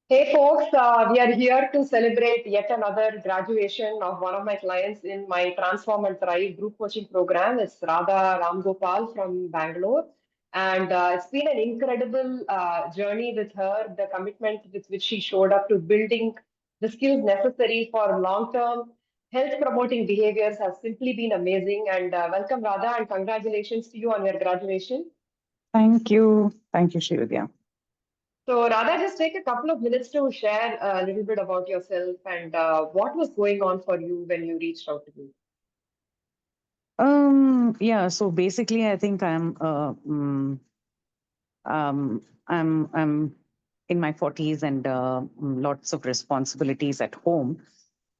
Hey folks, we are here to celebrate yet another graduation of one of my clients in my Transform and Thrive group coaching program. It's Radha Ramgopal from Bangalore. And it's been an incredible journey with her, the commitment with which she showed up to building the skills necessary for long-term health promoting behaviors has simply been amazing. And welcome, Radha, and congratulations to you on your graduation. Thank you. Thank you, Shivya. So, Radha, just take a couple of minutes to share a little bit about yourself and what was going on for you when you reached out to me. Yeah, so basically I think I'm in my 40s and lots of responsibilities at home.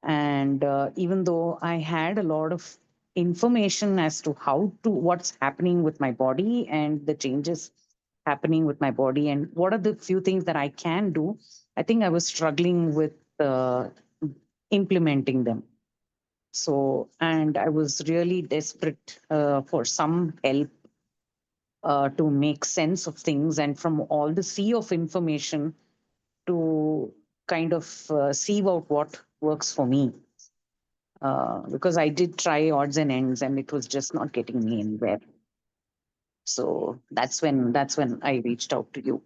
And even though I had a lot of information as to what's happening with my body and the changes happening with my body and what are the few things that I can do, I think I was struggling with uh, implementing them. So, and I was really desperate for some help to make sense of things and from all the sea of information to kind of sieve out what works for me. Because I did try odds and ends and it was just not getting me anywhere. So that's when I reached out to you.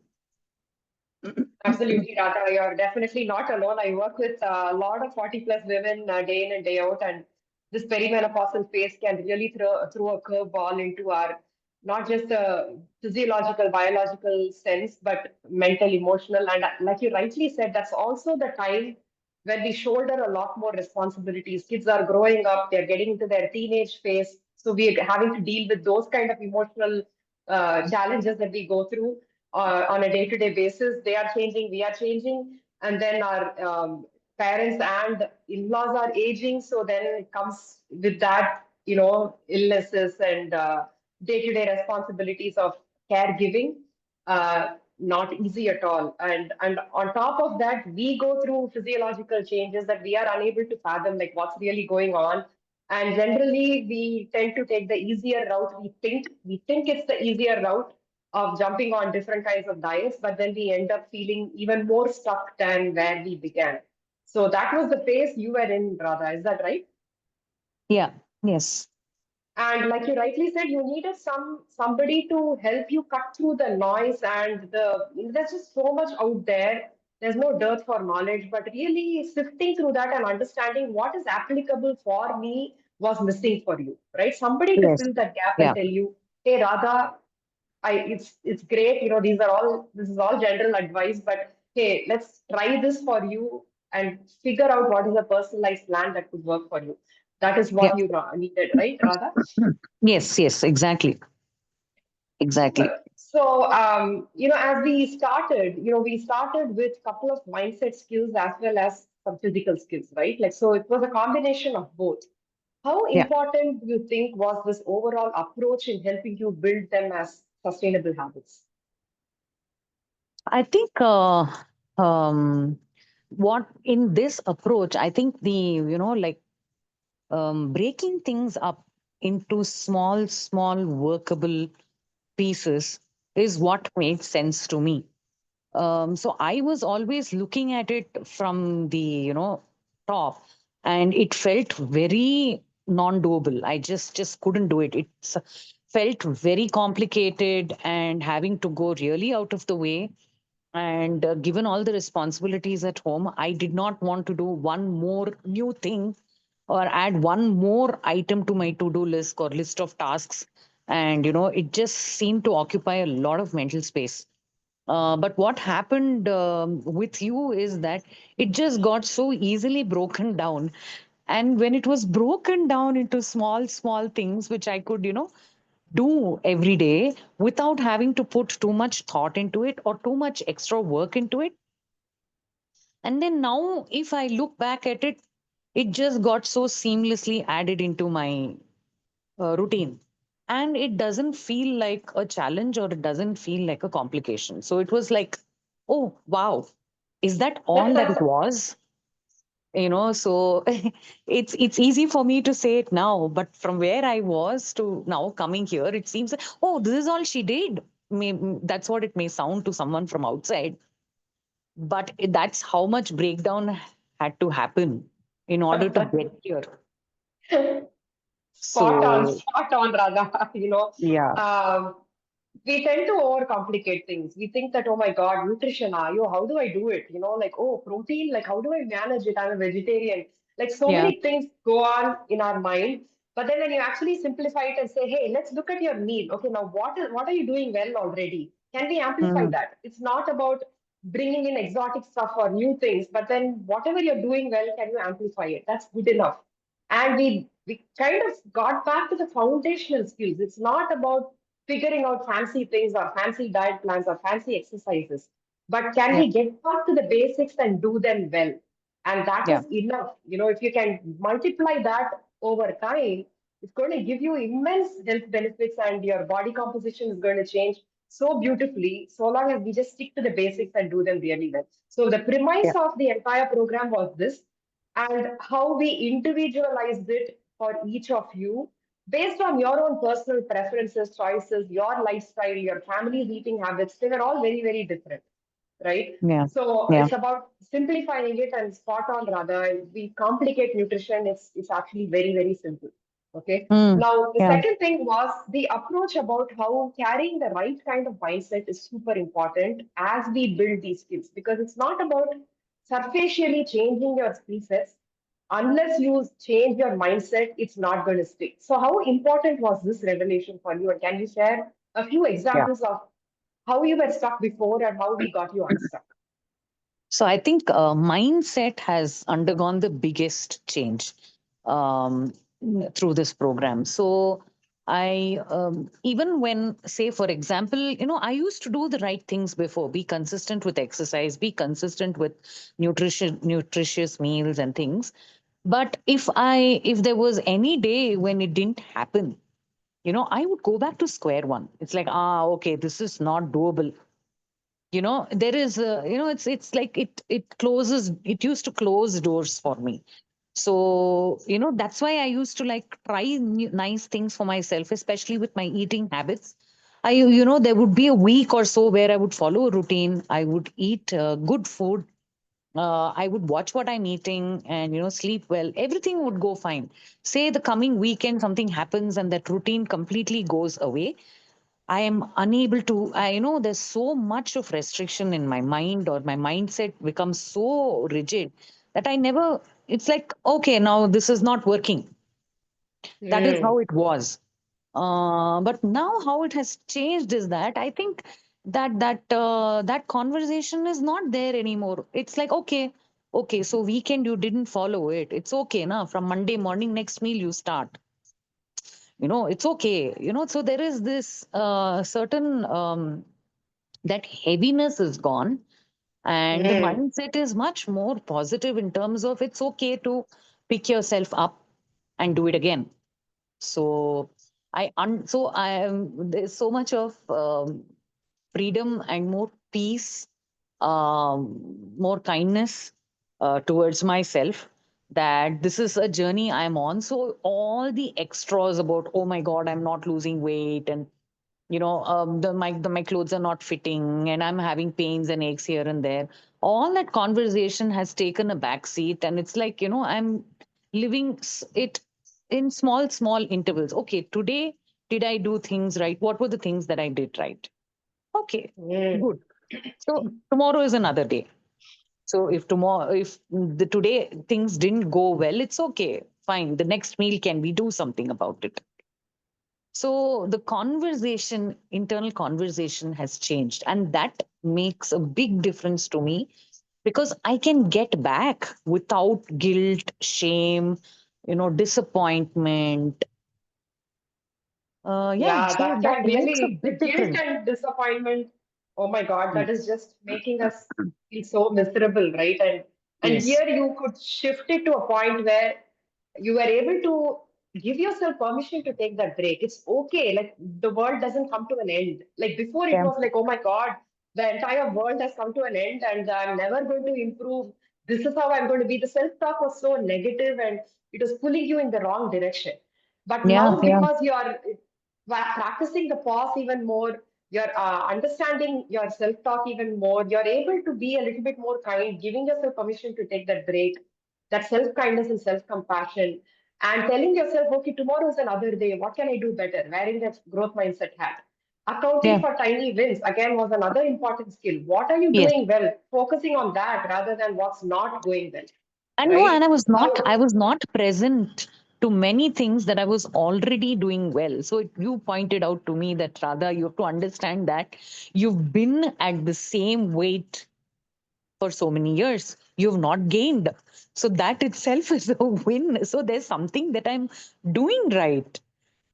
Absolutely, Radha. You're definitely not alone. I work with a lot of 40 plus women day in and day out, and this perimenopausal phase can really throw a curveball into our not just a physiological, biological sense, but mental, emotional. And like you rightly said, that's also the time when we shoulder a lot more responsibilities. Kids are growing up, they're getting into their teenage phase. So we're having to deal with those kind of emotional challenges that we go through on a day-to-day basis. They are changing, we are changing, and then our parents and in-laws are aging. So then it comes with that, illnesses and day-to-day responsibilities of caregiving. Not easy at all. And on top of that, we go through physiological changes that we are unable to fathom, like what's really going on. And generally, we tend to take the easier route. We think it's the easier route of jumping on different kinds of diets, but then we end up feeling even more stuck than where we began. So that was the phase you were in, Radha. Is that right? Yeah. Yes. And like you rightly said, you needed somebody to help you cut through the noise and there's just so much out there. There's no dearth for knowledge, but really sifting through that and understanding what is applicable for me was missing for you, right? Somebody to Yes. fill that gap and Yeah. tell you, hey, Radha, it's great. This is all general advice, but hey, let's try this for you and figure out what is a personalized plan that could work for you. That is Yeah. what you needed, right, Radha? Yes. Yes. Exactly. Exactly. Super. So, as we started with a couple of mindset skills as well as some physical skills, right? Like, so it was a combination of both. How Yeah. important do you think was this overall approach in helping you build them as sustainable habits? I think what in this approach, I think breaking things up into small workable pieces is what made sense to me. So I was always looking at it from the top, and it felt very non-doable. I just couldn't do it. It felt very complicated, and having to go really out of the way. And given all the responsibilities at home, I did not want to do one more new thing or add one more item to my to-do list or list of tasks. And it just seemed to occupy a lot of mental space. But what happened with you is that it just got so easily broken down. And when it was broken down into small things, which I could, do every day without having to put too much thought into it or too much extra work into it. And then now, if I look back at it, it just got so seamlessly added into my routine. And it doesn't feel like a challenge or it doesn't feel like a complication. So it was like, oh, wow, is that all that it was? So it's easy for me to say it now, but from where I was to now coming here, it seems, oh, this is all she did. That's what it may sound to someone from outside. but that's how much breakdown had to happen in order to get here. So Spot on, Radha. yeah, Um, we tend to overcomplicate things. We think that, oh my God, nutrition, how do I do it? Like, oh, protein, like, how do I manage it? I'm a vegetarian. Like, so yeah, many things go on in our mind. But then when you actually simplify it and say, hey, let's look at your meal. Okay, now what are you doing well already? Can we amplify mm, that? It's not about bringing in exotic stuff or new things, but then whatever you're doing well, can you amplify it? That's good enough. And we kind of got back to the foundational skills. It's not about figuring out fancy things or fancy diet plans or fancy exercises. But can yeah, we get back to the basics and do them well? And that yeah, is enough. If you can multiply that over time, it's going to give you immense health benefits and your body composition is going to change so beautifully, so long as we just stick to the basics and do them really well. So the yeah, premise of the entire program was this, and how we individualized it for each of you based on your own personal preferences, choices, your lifestyle, your family's eating habits. They were all very, very different, right? yeah, So yeah. it's about simplifying it and spot on, rather. We complicate nutrition, it's actually very, very simple. Okay. Mm, Now, the yeah, second thing was the approach about how carrying the right kind of mindset is super important as we build these skills, because it's not about superficially changing your skill sets. Unless you change your mindset, it's not going to stick. So, how important was this revelation for you? And can you share a few yeah. examples of how you were stuck before and how we got you unstuck? So I think mindset has undergone the biggest change um, through this program. So I even when, say, for example, I used to do the right things before: be consistent with exercise, be consistent with nutritious meals and things. But if there was any day when it didn't happen, I would go back to square one. It's like, okay, this is not doable. There is it's like it used to close doors for me. So that's why I used to like try nice things for myself, especially with my eating habits. There would be a week or so where I would follow a routine. I would eat good food. I would watch what I'm eating and sleep well. Everything would go fine. Say the coming weekend something happens and that routine completely goes away. I am unable to, there's so much of restriction in my mind, or my mindset becomes so rigid that it's like, okay, now this is not working. That is Hmm. how it was. But now how it has changed is that I think that conversation is not there anymore. It's like, okay, so weekend you didn't follow it. It's okay, now from Monday morning, next meal you start. It's okay. So there is this certain that heaviness is gone, and the Hmm. mindset is much more positive in terms of it's okay to pick yourself up and do it again. So I am there's so much of freedom and more peace, more kindness towards myself, that this is a journey I'm on. So all the extras about, oh my god, I'm not losing weight, and my clothes are not fitting, and I'm having pains and aches here and there, all that conversation has taken a back seat, and it's like, I'm living it in small intervals. Okay, today did I do things right? What were the things that I did right? Okay, Hmm. good. So tomorrow is another day. So if the today things didn't go well, it's okay, fine, the next meal can we do something about it. So the internal conversation has changed, and that makes a big difference to me, because I can get back without guilt, shame, disappointment. Yeah, Yeah, so that that can makes a really, the big guilt difference. and disappointment. Oh my God, Mm. that is just making us feel so miserable, right? And Yes. here you could shift it to a point where you were able to give yourself permission to take that break. It's okay. Like the world doesn't come to an end. Like before, it Yeah. was like, oh my God, the entire world has come to an end and I'm never going to improve. This is how I'm going to be. The self-talk was so negative and it was pulling you in the wrong direction. But Yeah. now, Yeah. because you are practicing the pause even more, You're understanding your self-talk even more. You're able to be a little bit more kind, giving yourself permission to take that break, that self-kindness and self-compassion, and telling yourself, okay, tomorrow is another day. What can I do better? Wearing that growth mindset hat. Accounting Yeah. for tiny wins, again, was another important skill. What are you Yes. doing well? Focusing on that rather than what's not going well, And no, and right? I How was not present to many things that I was already doing well. So you pointed out to me that rather you have to understand that you've been at the same weight for so many years. You've not gained. So that itself is a win. So there's something that I'm doing right,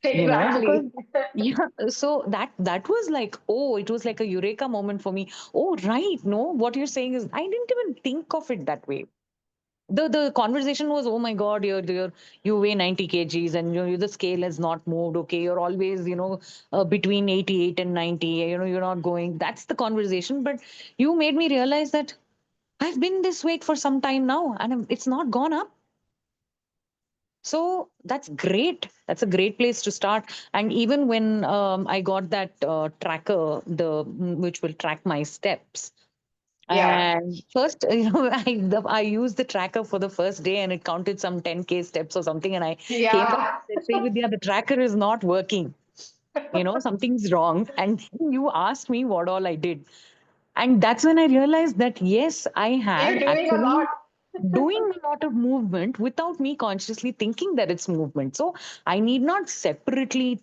because exactly? yeah. So that was like, oh, it was like a eureka moment for me. Oh, right. No, what you're saying is I didn't even think of it that way. The conversation was, oh my god, you weigh 90 kgs and the scale has not moved. Okay, you're always between 88 and 90. You're not going. That's the conversation. But you made me realize that I've been this weight for some time now, and it's not gone up. So that's great. That's a great place to start. And even when I got that tracker, which will track my steps. Yeah, And first, I used the tracker for the first day, and it counted some 10K steps or something. And I came back yeah. and said, "Say, Vidya, the tracker is not working. Something's wrong." And you asked me what all I did. And that's when I realized that, yes, I You're had doing a actually lot. doing a lot of movement without me consciously thinking that it's movement. So I need not separately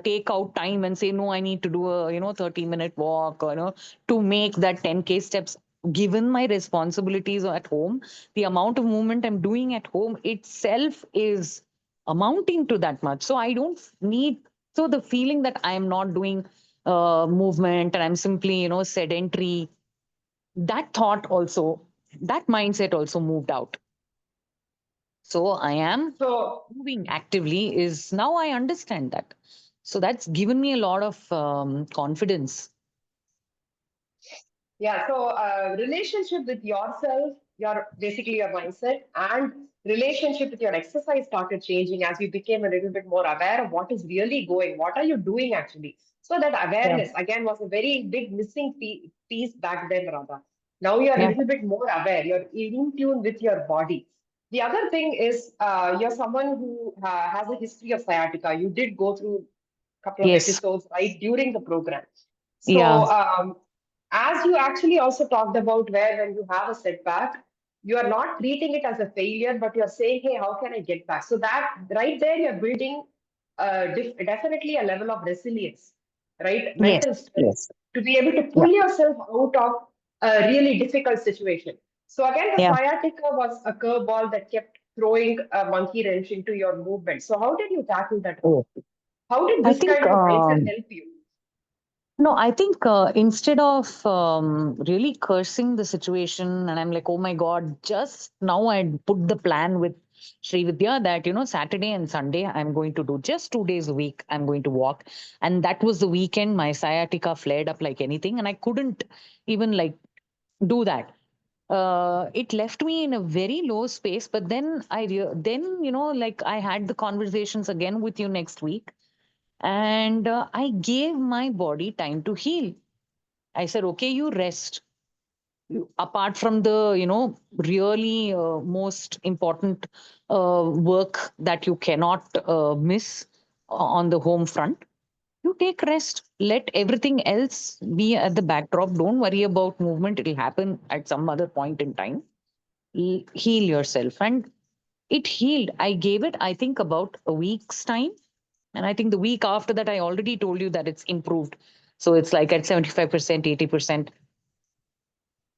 take out time and say, no, I need to do a 30-minute walk, or to make that 10K steps. Given my responsibilities at home, the amount of movement I'm doing at home itself is amounting to that much. So I don't need, so the feeling that I'm not doing movement and I'm simply sedentary, that thought also, that mindset also moved out. So I am So moving actively, is now I understand that. So that's given me a lot of confidence. yeah, so relationship with yourself, your basically your mindset, and relationship with your exercise started changing as you became a little bit more aware of what is really going, what are you doing actually. So that Yeah. awareness again was a very big missing piece back then, Radha. Now you're a Yeah. little bit more aware. You're in tune with your body. The other thing is you're someone who has a history of sciatica. You did go through a couple of Yes. episodes right during the program. Yeah. So as you actually also talked about where when you have a setback, you are not treating it as a failure, but you're saying, hey, how can I get back? So that right there, you're building definitely a level of resilience, right? Yes. Mental strength Yes. to be able to Yeah. pull yourself out of a really difficult situation. So again, the Yeah. sciatica was a curveball that kept throwing a monkey wrench into your movement. So how did you tackle that? Oh. How did I this think kind of mindset help you? no, I think instead of really cursing the situation, and I'm like, oh my God, just now I put the plan with Sri Vidya that, Saturday and Sunday, I'm going to do just 2 days a week, I'm going to walk. And that was the weekend. My sciatica flared up like anything, and I couldn't even like do that. It left me in a very low space, but then then, like I had the conversations again with you next week, and I gave my body time to heal. I said, okay, you rest. Apart from the, really most important work that you cannot miss on the home front, you take rest. Let everything else be at the backdrop. Don't worry about movement. It'll happen at some other point in time. Heal yourself. And it healed. I gave it, I think, about a week's time. And I think the week after that, I already told you that it's improved. So it's like at 75%,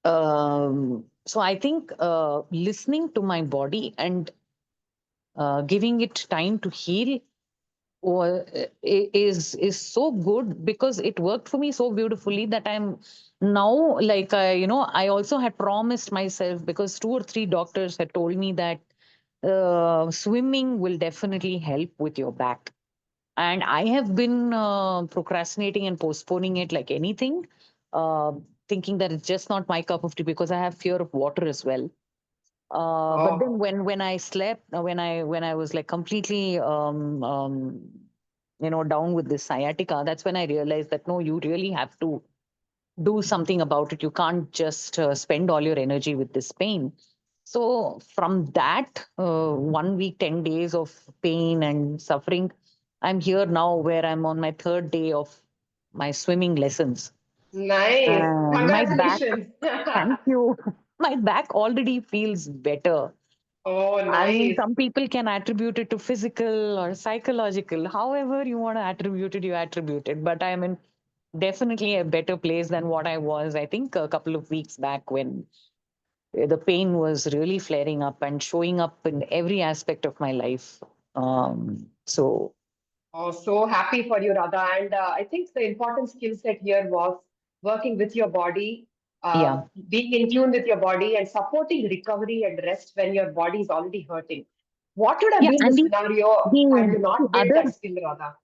80%. So I think listening to my body and giving it time to heal is so good, because it worked for me so beautifully that I'm now like I also had promised myself, because 2 or 3 doctors had told me that swimming will definitely help with your back. And I have been procrastinating and postponing it like anything, uh, thinking that it's just not my cup of tea, because I have fear of water as well. But then Oh, when I slept, when I was like completely down with this sciatica, that's when I realized that no, you really have to do something about it. You can't just spend all your energy with this pain. So from that 1 week, 10 days of pain and suffering, I'm here now where I'm on my third day of my swimming lessons. Nice. And my back, Congratulations. thank you. My back already feels better. Oh, I mean, nice. some people can attribute it to physical or psychological. However, you want to attribute it, you attribute it. But I'm in definitely a better place than what I was, I think, a couple of weeks back when the pain was really flaring up and showing up in every aspect of my life. So, Oh, so happy for you, Radha. And I think the important skill set here was working with your body, yeah. being in tune with your body, and supporting recovery and rest when your body is already hurting. What would have Yeah. been the And scenario had you the not built other that skill, Radha?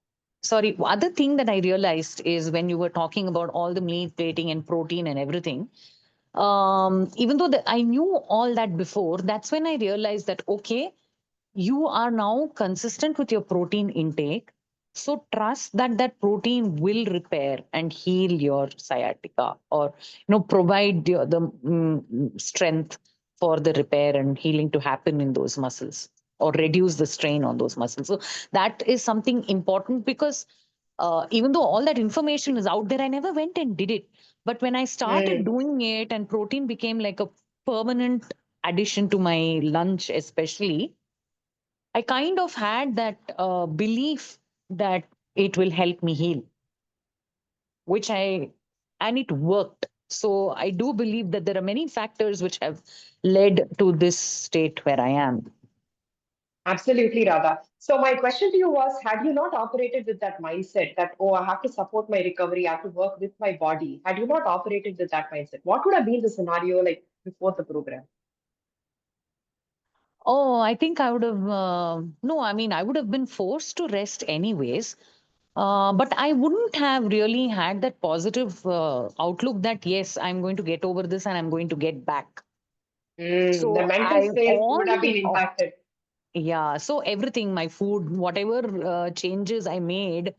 sorry, other thing that I realized is when you were talking about all the meat plating and protein and everything, even though I knew all that before, that's when I realized that, okay, you are now consistent with your protein intake. So trust that that protein will repair and heal your sciatica, or provide the strength for the repair and healing to happen in those muscles, or reduce the strain on those muscles. So that is something important, because even though all that information is out there, I never went and did it. But when I started Mm. doing it and protein became like a permanent addition to my lunch, especially, I kind of had that belief that it will help me heal, and it worked. So I do believe that there are many factors which have led to this state where I am. Absolutely, Radha. So my question to you was, had you not operated with that mindset that, oh, I have to support my recovery, I have to work with my body, had you not operated with that mindset, what would have been the scenario like before the program? Oh, I think I would have, no, I mean, I would have been forced to rest anyways. But I wouldn't have really had that positive outlook that, yes, I'm going to get over this and I'm going to get back. Mm, the So mental I space would have been all impacted. Yeah, so everything, my food, whatever changes I made,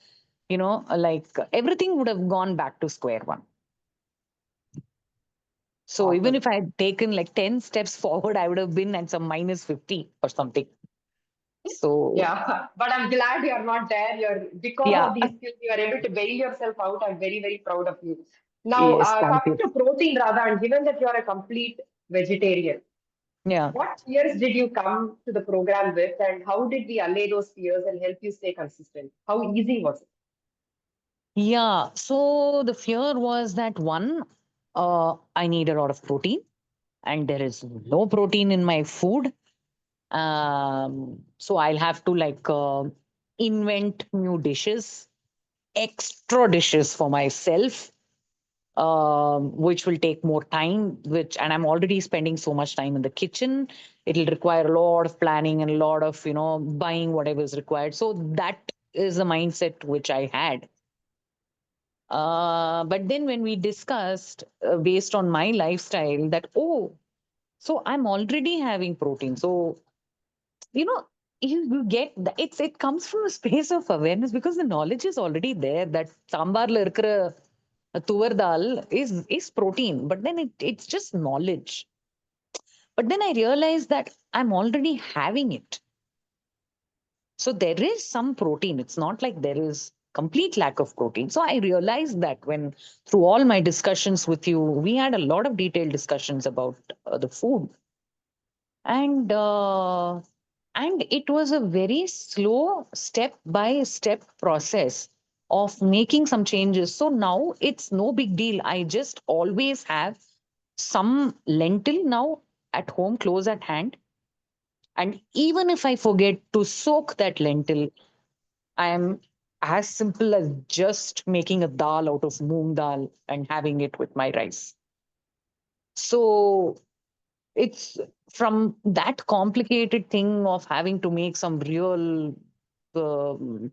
like everything would have gone back to square one. So even Awesome. if I had taken like 10 steps forward, I would have been at some minus 50 or something. So, Yeah, but I'm glad you're not there. You're because yeah, of these skills, you are able to bail yourself out. I'm very, very proud of you. Now, yes, thank coming you. to protein, rather, and given that you're a complete vegetarian, Yeah. what fears did you come to the program with, and how did we allay those fears and help you stay consistent? How easy was it? Yeah. So the fear was that one, I need a lot of protein, and there is no protein in my food. So I'll have to like invent new dishes, extra dishes for myself, which will take more time. Which and I'm already spending so much time in the kitchen. It'll require a lot of planning and a lot of buying whatever is required. So that is the mindset which I had. But then when we discussed based on my lifestyle that, oh, so I'm already having protein. So you know you get it comes from a space of awareness, because the knowledge is already there that sambarla இருக்கிற tuvar dal is protein, but then it's just knowledge. But then I realized that I'm already having it, so there is some protein. It's not like there is complete lack of protein. So I realized that when, through all my discussions with you, we had a lot of detailed discussions about the food. And uh, and it was a very slow step by step process of making some changes. So now it's no big deal. I just always have some lentil now at home, close at hand. And even if I forget to soak that lentil, I am as simple as just making a dal out of moong dal and having it with my rice. So it's from that complicated thing of having to make some real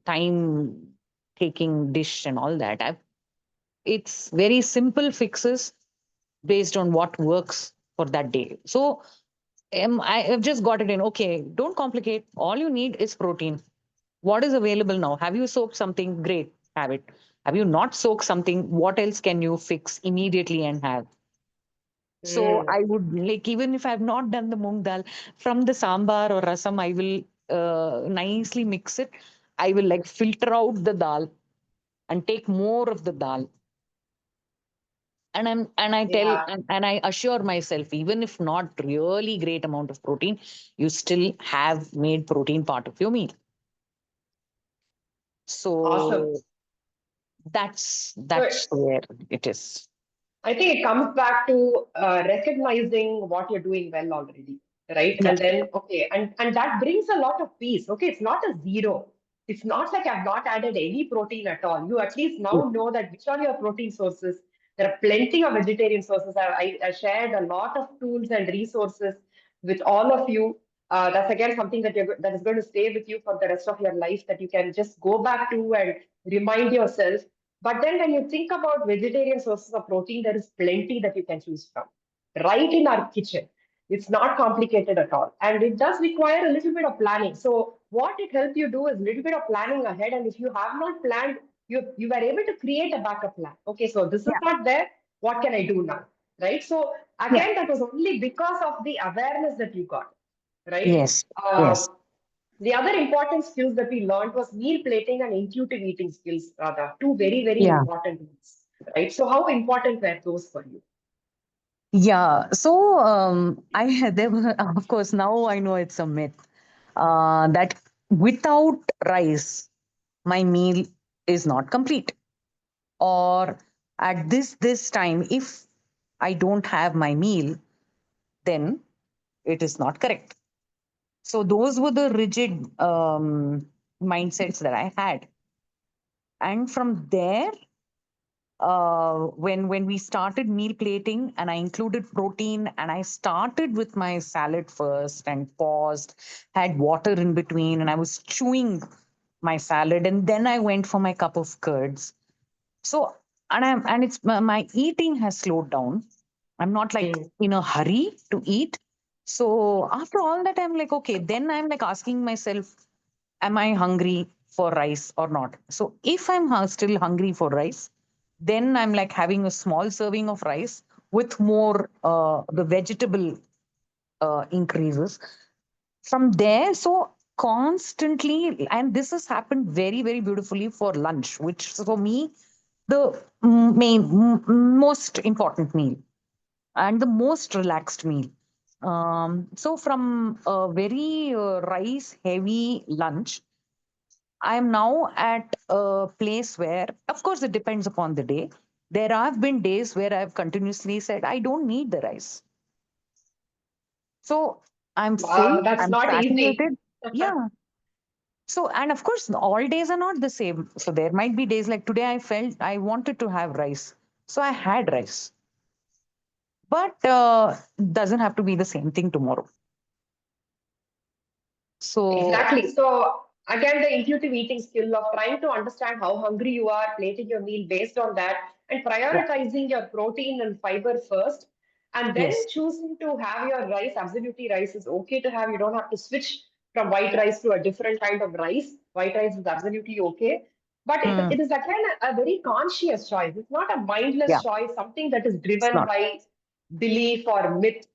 time taking dish and all that. It's very simple fixes based on what works for that day. So I have just got it in. Okay, don't complicate. All you need is protein. What is available now? Have you soaked something? Great, have it. Have you not soaked something? What else can you fix immediately and have? So Mm, I would like, even if I've not done the moong dal, from the sambar or rasam, I will nicely mix it. I will like filter out the dal and take more of the dal. And I tell yeah, and I assure myself, even if not really great amount of protein, you still have made protein part of your meal. awesome. So So that's where it is. I think it comes back to recognizing what you're doing well already, right? Yeah, And then, okay, and that brings a lot of peace. Okay, it's not a zero. It's not like I've not added any protein at all. You at least yeah, now know that which are your protein sources. There are plenty of vegetarian sources. I shared a lot of tools and resources with all of you. That's again something that is going to stay with you for the rest of your life. That you can just go back to and remind yourself, but then when you think about vegetarian sources of protein, there is plenty that you can choose from right in our kitchen. It's not complicated at all. And it does require a little bit of planning. So what it helps you do is a little bit of planning ahead. And if you have not planned, you were able to create a backup plan. Okay, so this is yeah, not there. What can I do now? Right. So yeah. again, that was only because of the awareness that you got. Right. Yes, Uh, yes. the other important skills that we learned was meal plating and intuitive eating skills, Radha. Two very, very Yeah. important ones, right? So how important were those for you? Yeah. So I had there were, of course, now I know it's a myth that without rice, my meal is not complete. Or at this time, if I don't have my meal, then it is not correct. So those were the rigid mindsets that I had, and from there, when we started meal plating, and I included protein, and I started with my salad first, and paused, had water in between, and I was chewing my salad, and then I went for my cup of curds. So, and it's my eating has slowed down. I'm not like Mm. in a hurry to eat. So after all that, I'm like, okay, then I'm like asking myself, am I hungry for rice or not? So if I'm still hungry for rice, then I'm like having a small serving of rice with more the vegetable increases. From there, so constantly, and this has happened very, very beautifully for lunch, which for me, the most important meal and the most relaxed meal. So from a very rice heavy lunch, I am now at a place where, of course, it depends upon the day. There have been days where I've continuously said, I don't need the rice. So I'm full, Wow, that's I'm not easy. satiated. Yeah. So, and of course, all days are not the same. So there might be days like today I felt I wanted to have rice. So I had rice. But doesn't have to be the same thing tomorrow. So, Exactly. So again, the intuitive eating skill of trying to understand how hungry you are, plating your meal based on that, and yeah, prioritizing your protein and fiber first, and then yes. choosing to have your rice. Absolutely, rice is okay to have. You don't have to switch from white rice to a different kind of rice. White rice is absolutely okay. But Hmm. it is again a very conscious choice. It's not a mindless Yeah, choice, something that is it's driven not. by belief or myth.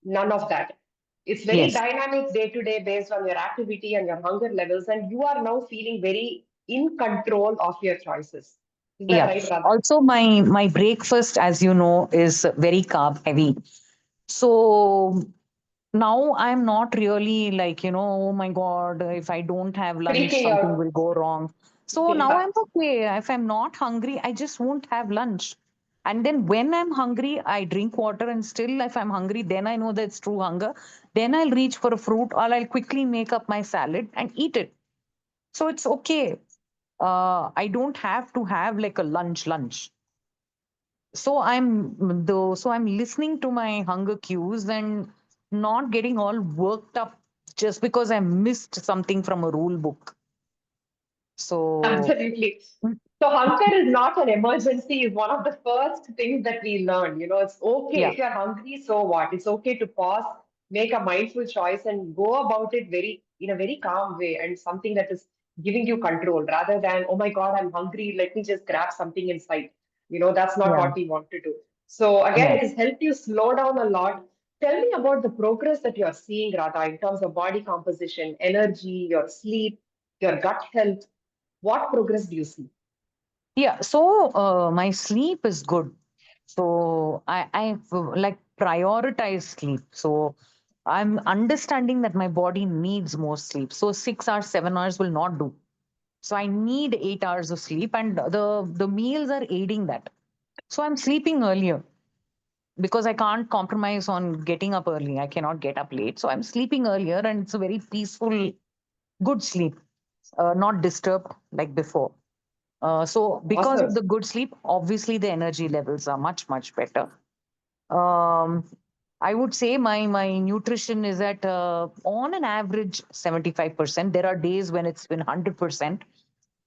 None of that. It's very Yes. dynamic day to day based on your activity and your hunger levels, and you are now feeling very in control of your choices. Is that Yeah. right, Radha? Also, my breakfast, as you know, is very carb heavy. So now I'm not really like, oh my God, if I don't have lunch, Freaking something out. will go wrong. So now Yeah. I'm okay. If I'm not hungry, I just won't have lunch. And then when I'm hungry, I drink water. And still, if I'm hungry, then I know that's true hunger. Then I'll reach for a fruit, or I'll quickly make up my salad and eat it. So it's okay. I don't have to have like a lunch. So I'm listening to my hunger cues and not getting all worked up just because I missed something from a rule book. So Absolutely. So hunger is not an emergency is one of the first things that we learn. It's okay yeah, if you're hungry, so what? It's okay to pause, make a mindful choice, and go about it very in a very calm way and something that is giving you control rather than, oh my God, I'm hungry, let me just grab something inside. That's not Yeah. what we want to do. So again, Yeah. it has helped you slow down a lot. Tell me about the progress that you're seeing, Radha, in terms of body composition, energy, your sleep, your gut health. What progress do you see? Yeah. So my sleep is good. So I like prioritize sleep. So I'm understanding that my body needs more sleep. So 6 hours, 7 hours will not do. So I need 8 hours of sleep, and the meals are aiding that. So I'm sleeping earlier because I can't compromise on getting up early. I cannot get up late. So I'm sleeping earlier, and it's a very peaceful, good sleep, not disturbed like before. So because Awesome. of the good sleep, obviously the energy levels are much, much better. Um, I would say my nutrition is at on an average 75%. There are days when it's been 100%.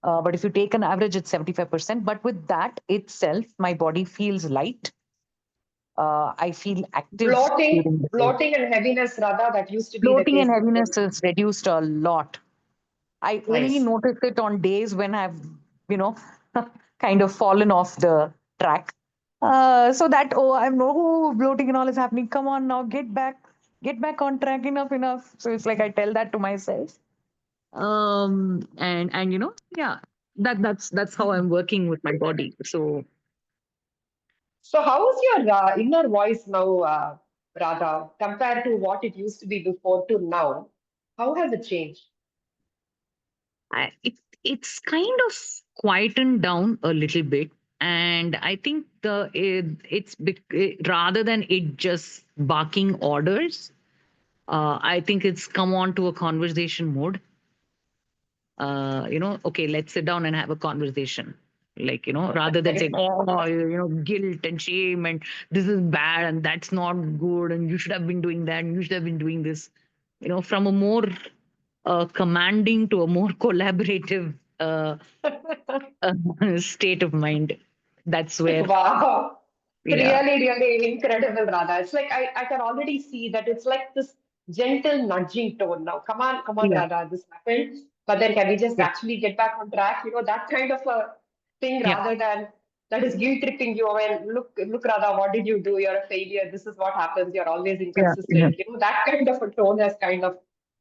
But if you take an average, it's 75%. But with that itself, my body feels light. I feel active Bloating, during the day. bloating and heaviness, Radha, that used to be the Bloating case and before. heaviness is reduced a lot. I only Nice. notice it on days when I've, you know, kind of fallen off the track. So that, oh, I'm no bloating and all is happening. Come on now, get back on track. Enough, enough. So it's like I tell that to myself. And yeah, that's how I'm working with my body. So So how is your inner voice now, Radha, compared to what it used to be before to now? How has it changed? it's kind of quietened down a little bit, and I think rather than it just barking orders, I think it's come on to a conversation mode. Okay, let's sit down and have a conversation. Like, rather than saying, Nice. oh, guilt and shame, and this is bad, and that's not good, and you should have been doing that, and you should have been doing this. From a more commanding to a more collaborative state of mind. That's where, Wow. yeah, Really, really incredible, Radha. It's like I can already see that it's like this gentle nudging tone now. Come on, yeah, Radha, this happened. But then can we just yeah, actually get back on track? That kind of a thing yeah, rather than that is guilt tripping you. When look, Radha, what did you do? You're a failure. This is what happens. You're always yeah, yeah. inconsistent. That kind of a tone has kind of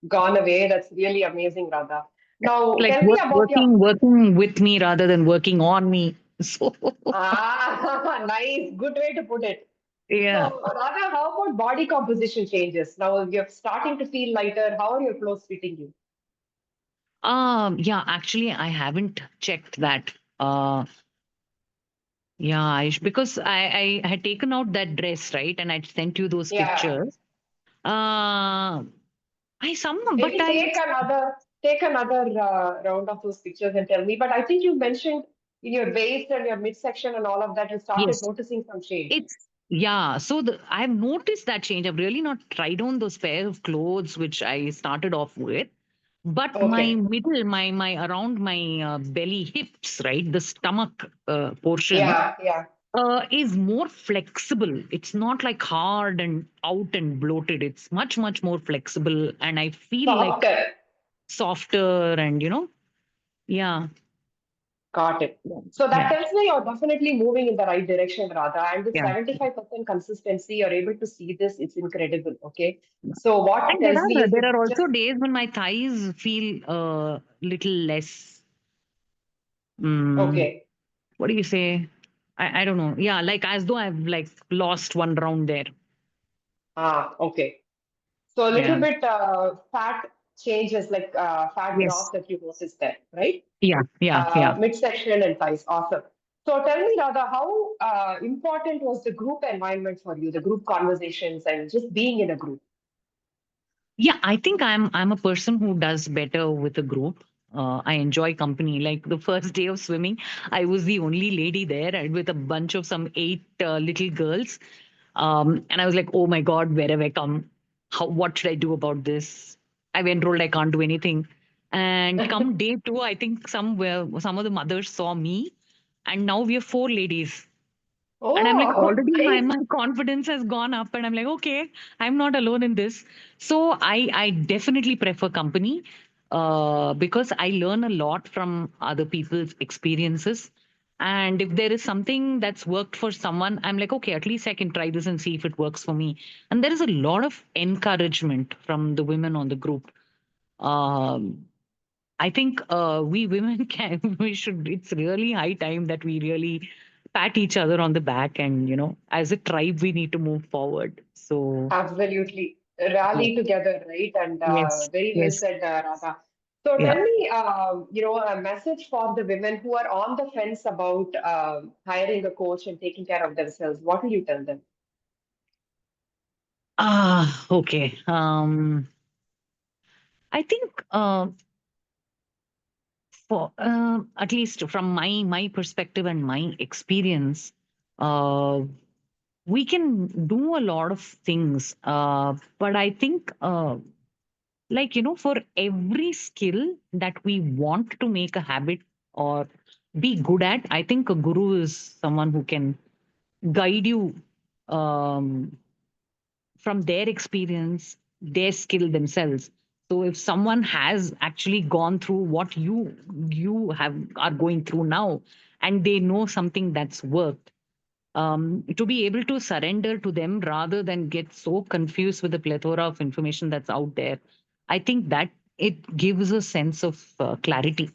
gone away. That's really amazing, Radha. Now, Like tell me about your working with me rather than working on me. So nice, good way to put it. yeah. So, Radha, how about body composition changes? Now you're starting to feel lighter. How are your clothes fitting you? Yeah, actually I haven't checked that. Yeah, because I had taken out that dress, right? And I sent you those Yeah, pictures. Uh I some but maybe I take another round of those pictures and tell me. But I think you mentioned in your waist and your midsection and all of that, you started yes. noticing some change. It's yeah. So I've noticed that change. I've really not tried on those pair of clothes which I started off with, but my Okay. middle, my around my belly, hips, right, the stomach portion Yeah, yeah. is more flexible. It's not like hard and out and bloated. It's much more flexible, and I feel like Softer. softer and yeah, Got it. So that yeah, tells me you're definitely moving in the right direction, Radha. And with yeah. 75% consistency, you're able to see this. It's incredible. Okay. So what it And there tells me are is there it's are just also days when my thighs feel a little less. Mm, okay. what do you say? I don't know. Yeah, like as though I've like lost one round there. Okay. So a little Yeah. bit fat changes, like fat Yes. drop that you noticed there, right? Yeah. Yeah. Yeah. Midsection and thighs. Awesome. So tell me, Radha, how important was the group environment for you, the group conversations and just being in a group? Yeah. I think I'm a person who does better with a group. I enjoy company. Like the first day of swimming, I was the only lady there, and with a bunch of some eight little girls. And I was like, oh my God, where have I come? What should I do about this? I've enrolled, I can't do anything. And come day two, I think some of the mothers saw me, and now we are four ladies. And I'm like, Oh, already my, nice. my confidence has gone up, and I'm like, okay, I'm not alone in this. So I definitely prefer company. because I learn a lot from other people's experiences. And if there is something that's worked for someone, I'm like, okay, at least I can try this and see if it works for me. And there is a lot of encouragement from the women on the group. Um, I think we women can, we should, it's really high time that we really pat each other on the back. And, as a tribe, we need to move forward. So, Absolutely. yeah. Rally together, right? And Yes, very well yes, said, Radha. So yeah. tell me, a message for the women who are on the fence about hiring a coach and taking care of themselves. What will you tell them? Okay. I think for at least from my perspective and my experience, uh, we can do a lot of things. But I think, for every skill that we want to make a habit or be good at, I think a guru is someone who can guide you um, from their experience, their skill themselves. So if someone has actually gone through what you have are going through now, and they know something that's worked, to be able to surrender to them rather than get so confused with the plethora of information that's out there, I think that it gives a sense of clarity.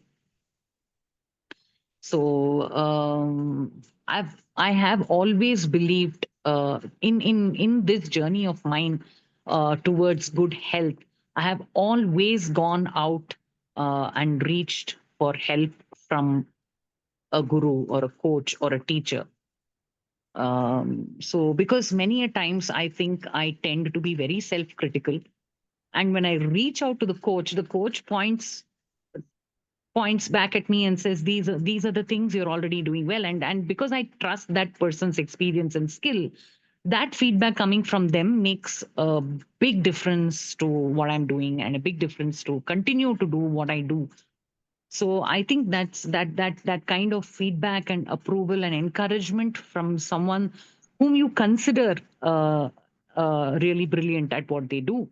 So I have always believed in this journey of mine towards good health. I have always gone out and reached for help from a guru or a coach or a teacher. So because many a times I think I tend to be very self-critical, and when I reach out to the coach points back at me and says these are the things you're already doing well, and because I trust that person's experience and skill, that feedback coming from them makes a big difference to what I'm doing and a big difference to continue to do what I do. So I think that kind of feedback and approval and encouragement from someone whom you consider really brilliant at what they do,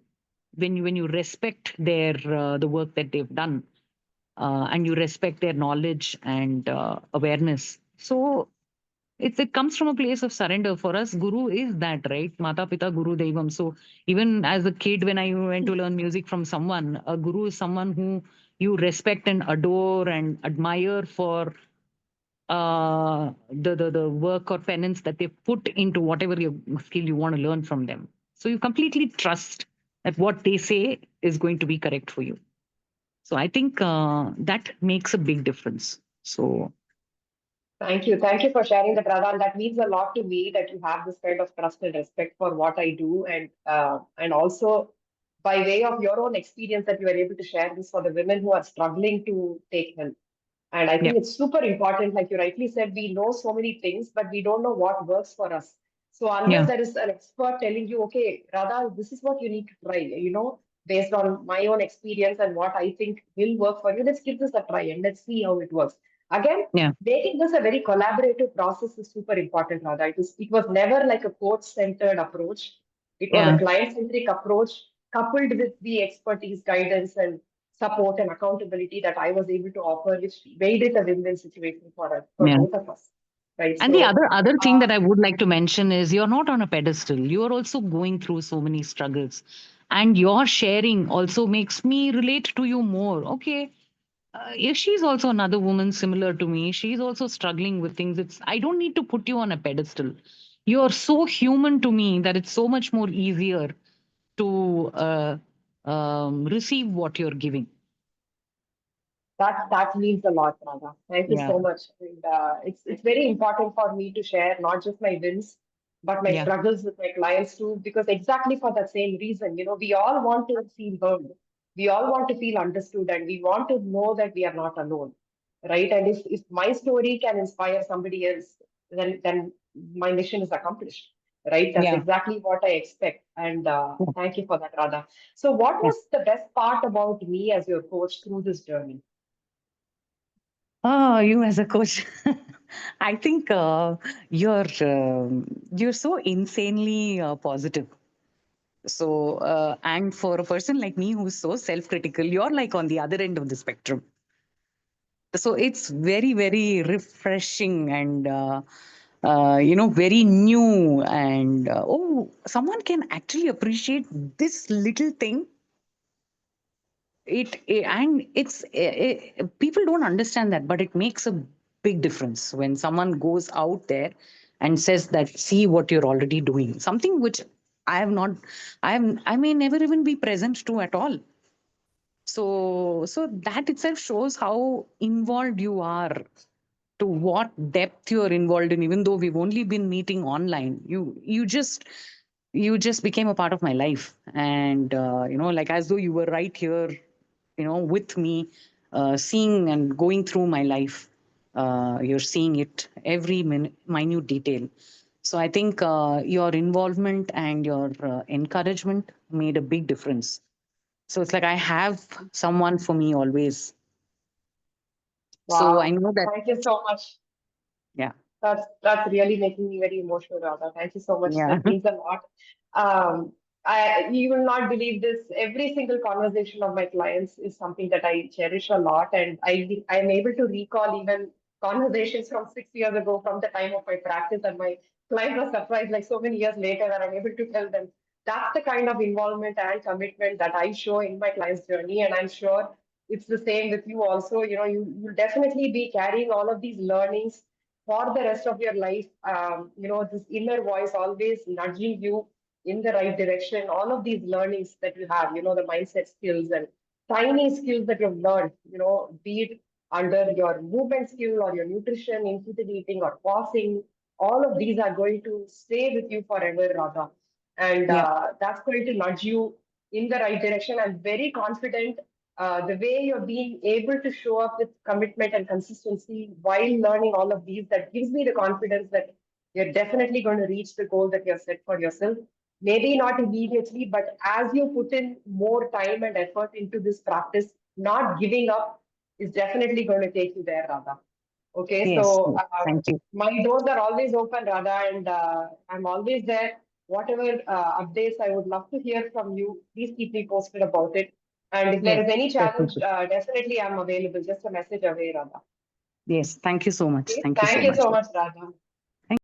when you respect their the work that they've done, and you respect their knowledge and awareness. So it comes from a place of surrender. For us, guru is that, right? Mata Pita Guru Devam. So even as a kid, when I went to learn music from someone, a guru is someone who you respect and adore and admire for the work or penance that they put into whatever your skill you want to learn from them. So you completely trust that what they say is going to be correct for you. So I think that makes a big difference. So Thank you. Thank you for sharing that, Radha. And that means a lot to me that you have this kind of trust and respect for what I do, and also by way of your own experience that you are able to share this for the women who are struggling to take help. And I yeah, think it's super important. Like you rightly said, we know so many things, but we don't know what works for us. So unless yeah, there is an expert telling you, okay, Radha, this is what you need to try, based on my own experience and what I think will work for you, let's give this a try and let's see how it works. Again, yeah, making this a very collaborative process is super important, Radha. It was never like a coach-centered approach. It was a yeah, client-centric approach coupled with the expertise, guidance, and support and accountability that I was able to offer, which made it a win-win situation for us, for yeah. both of us. Right. And the So, other thing uh, that I would like to mention is you're not on a pedestal. You are also going through so many struggles, and your sharing also makes me relate to you more. Okay, if she's also another woman similar to me, she's also struggling with things. It's I don't need to put you on a pedestal. You're so human to me that it's so much more easier to receive what you're giving. that means a lot, Radha. Thank you Yeah, so much. And it's very important for me to share not just my wins, but my yeah, struggles with my clients too, because exactly for that same reason, we all want to feel heard, we all want to feel understood, and we want to know that we are not alone, right? And if my story can inspire somebody else, then my mission is accomplished, right? That's yeah, exactly what I expect. And yeah. thank you for that, Radha. So, what Yeah. was the best part about me as your coach through this journey? Oh, you as a coach. I think you're so insanely positive. So, and for a person like me who's so self-critical, you're like on the other end of the spectrum. So it's very, very refreshing and very new. And oh, someone can actually appreciate this little thing. And people don't understand that, but it makes a big difference when someone goes out there and says that, see what you're already doing, something which I have not, I may never even be present to at all. So that itself shows how involved you are, to what depth you're involved in. Even though we've only been meeting online, you just became a part of my life. And like, as though you were right here, with me, seeing and going through my life. You're seeing it, every minute detail. So I think your involvement and your encouragement made a big difference. So it's like I have someone for me always. So I Wow. know that. Thank you so much. Yeah. That's really making me very emotional, Radha. Thank you so much. Yeah. That means a lot. Um, you will not believe this. Every single conversation of my clients is something that I cherish a lot, and I'm able to recall even conversations from 6 years ago, from the time of my practice, and my clients are surprised, like so many years later, and I'm able to tell them that's the kind of involvement and commitment that I show in my client's journey, and I'm sure it's the same with you also. You'll definitely be carrying all of these learnings for the rest of your life. This inner voice always nudging you in the right direction. All of these learnings that you have, the mindset skills and tiny skills that you've learned, be it under your movement skill or your nutrition, intuitive eating or pausing, all of these are going to stay with you forever, Radha. And Yeah. that's going to nudge you in the right direction. I'm very confident the way you're being able to show up with commitment and consistency while learning all of these, that gives me the confidence that you're definitely going to reach the goal that you've set for yourself. Maybe not immediately, but as you put in more time and effort into this practice, not giving up is definitely going to take you there, Radha. Okay, Yes. so Yes. Thank you. my doors are always open, Radha, and I'm always there. Whatever updates I would love to hear from you, please keep me posted about it. And if there Yes. is any challenge, Definitely. definitely I'm available. Just a message away, Radha. Yes. Thank you so much. Okay, Thank you thank so you much. so much, Radha.